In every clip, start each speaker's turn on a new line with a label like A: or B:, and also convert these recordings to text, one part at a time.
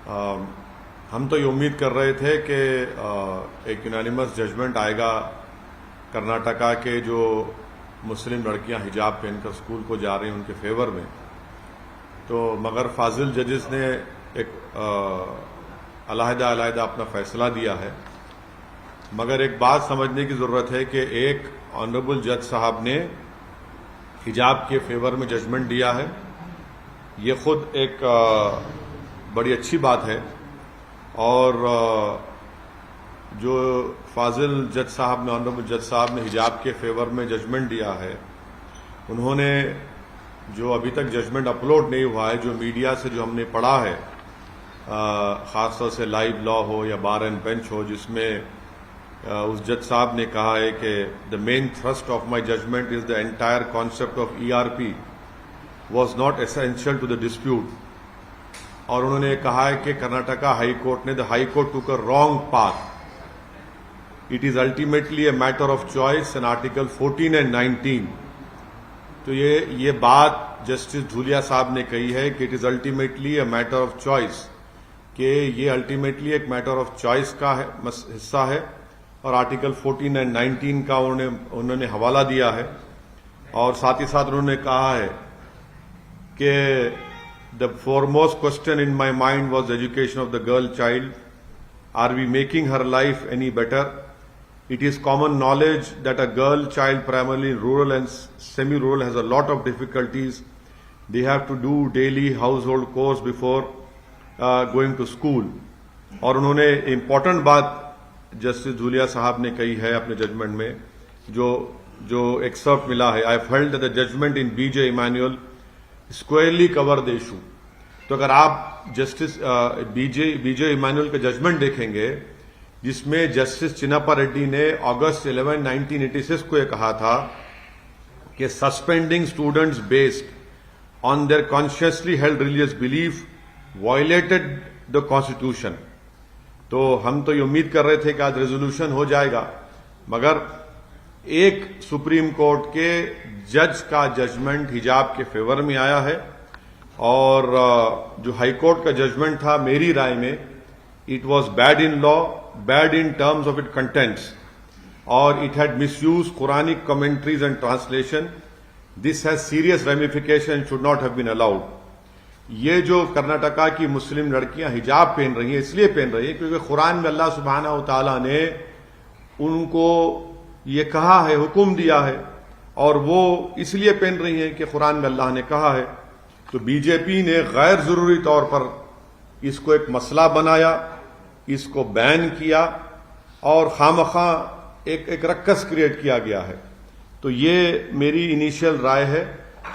A: ہم تو یہ امید کر رہے تھے کہ ایک یونانیمس ججمنٹ آئے گا کرناٹکا کے جو مسلم لڑکیاں حجاب پہن کر اسکول کو جا رہی ہیں ان کے فیور میں، تو مگر فاضل ججز نے ایک علیحدہ اپنا فیصلہ دیا ہے. مگر ایک بات سمجھنے کی ضرورت ہے کہ ایک آنریبل جج صاحب نے حجاب کے فیور میں ججمنٹ دیا ہے. یہ خود ایک بڑی اچھی بات ہے. اور جو فاضل جج صاحب نے، آنریبل جج صاحب نے حجاب کے فیور میں ججمنٹ دیا ہے، انہوں نے جو ابھی تک ججمنٹ اپلوڈ نہیں ہوا ہے، جو میڈیا سے جو ہم نے پڑھا ہے، خاص طور سے لائیو لا ہو یا بار اینڈ بینچ ہو، جس میں اس جج صاحب نے کہا ہے کہ the main thrust of my judgment is the entire concept of ERP was not essential to the dispute. اور انہوں نے کہا ہے کہ کرناٹکا ہائی کورٹ نے، دا ہائی کورٹ ٹوک a wrong path. It is ultimately a matter of choice in article 14 and 19. تو یہ بات جسٹس دھولیا صاحب نے کہی ہے کہ it is ultimately a matter of choice, کہ یہ الٹیمیٹلی ایک میٹر آف چوائس کا حصہ ہے. اور آرٹیکل 14 اینڈ 19 کا انہوں نے حوالہ دیا ہے. اور ساتھ ہی ساتھ انہوں نے کہا ہے کہ the foremost question in my mind was the education of the girl child. Are we making her life any better? It is common knowledge that a girl child, primarily rural and semi-rural, has a lot of difficulties. They have to do daily household chores before going to school. اور انہوں نے important بات justice Dhulia صاحب نے کہی ہے اپنے judgment میں، جو ایکسرپٹ ملا ہے. I felt that the judgment in B.J. Emanuel squarely cover the issue. تو اگر آپ جسٹس بی جے ایمانوئل کا ججمنٹ دیکھیں گے، جس میں جسٹس چنپا ریڈی نے اگست 11, 1986 کو یہ کہا تھا کہ suspending students based on their consciously held religious belief violated the constitution. تو ہم تو یہ امید کر رہے تھے کہ آج ریزولوشن ہو جائے گا، مگر ایک سپریم کورٹ کے جج کا ججمنٹ حجاب کے فیور میں آیا ہے. اور جو ہائی کورٹ کا ججمنٹ تھا، میری رائے میں it was bad in law, bad in terms of it contents, اور it had misuse Quranic commentaries and translation. This has serious ramification, should not have been allowed. یہ جو کرناٹکا کی مسلم لڑکیاں حجاب پہن رہی ہیں، اس لیے پہن رہی ہیں کیونکہ قرآن میں اللہ سبحانہ و تعالیٰ نے ان کو یہ کہا ہے، حکم دیا ہے، اور وہ اس لیے پہن رہی ہیں کہ قرآن میں اللہ نے کہا ہے. تو بی جے پی نے غیر ضروری طور پر اس کو ایک مسئلہ بنایا، اس کو بین کیا، اور خواہ ایک رکس کریٹ کیا گیا ہے. تو یہ میری انیشیل رائے ہے.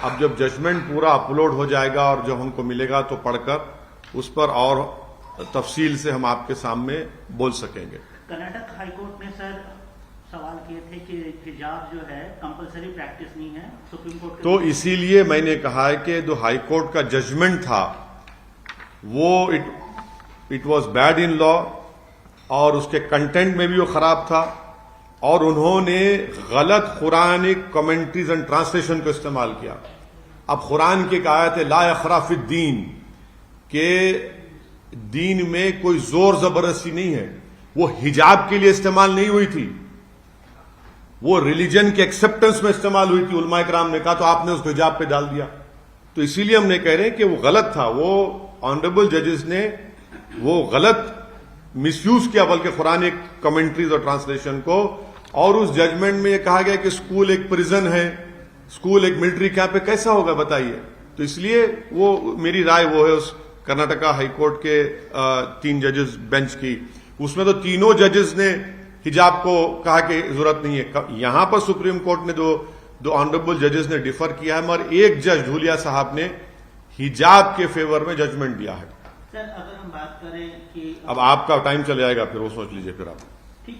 A: اب جب ججمنٹ پورا اپلوڈ ہو جائے گا اور جب ہم کو ملے گا تو پڑھ کر اس پر اور تفصیل سے ہم آپ کے سامنے بول سکیں گے.
B: کرناٹک ہائی کورٹ نے سر سوال کیے تھے کہ حجاب جو ہے کمپلسری پریکٹس نہیں ہے سپریم کورٹ. تو
A: اسی لیے میں نے کہا ہے کہ جو ہائی کورٹ کا ججمنٹ تھا وہ اٹ واز بیڈ ان لا، اور اس کے کنٹینٹ میں بھی وہ خراب تھا، اور انہوں نے غلط قرآنک کمنٹریز اینڈ ٹرانسلیشن کو استعمال کیا. اب قرآن کی ایک آیت ہے لا اکراہ فی الدین، کہ دین میں کوئی زور زبردستی نہیں ہے. وہ حجاب کے لیے استعمال نہیں ہوئی تھی، وہ ریلیجن کے ایکسپٹنس میں استعمال ہوئی تھی. علماء کرام نے کہا تو آپ نے اس کو حجاب پہ ڈال دیا. تو اسی لیے ہم نے کہہ رہے ہیں کہ وہ غلط تھا. وہ آنریبل ججز نے وہ غلط مس یوز کیا بلکہ قرآن کمنٹریز اور ٹرانسلیشن کو. اور اس ججمنٹ میں یہ کہا گیا کہ اسکول ایک پریزن ہے، اسکول ایک ملٹری کیمپ ہے، کیسا ہوگا بتائیے. تو اس لیے وہ میری رائے وہ ہے اس کرناٹکا ہائی کورٹ کے 3 ججز بینچ کی. اس میں تو تینوں ججز نے حجاب کو کہا کہ ضرورت نہیں ہے. یہاں پر سپریم کورٹ نے دو آنریبل ججز نے ڈیفر کیا ہے، مگر ایک جج دھولیا صاحب نے حجاب کے فیور میں ججمنٹ دیا ہے.
B: سر اگر ہم بات کریں کہ
A: اب آپ کا ٹائم چل جائے گا، پھر وہ سوچ لیجئے پھر آپ.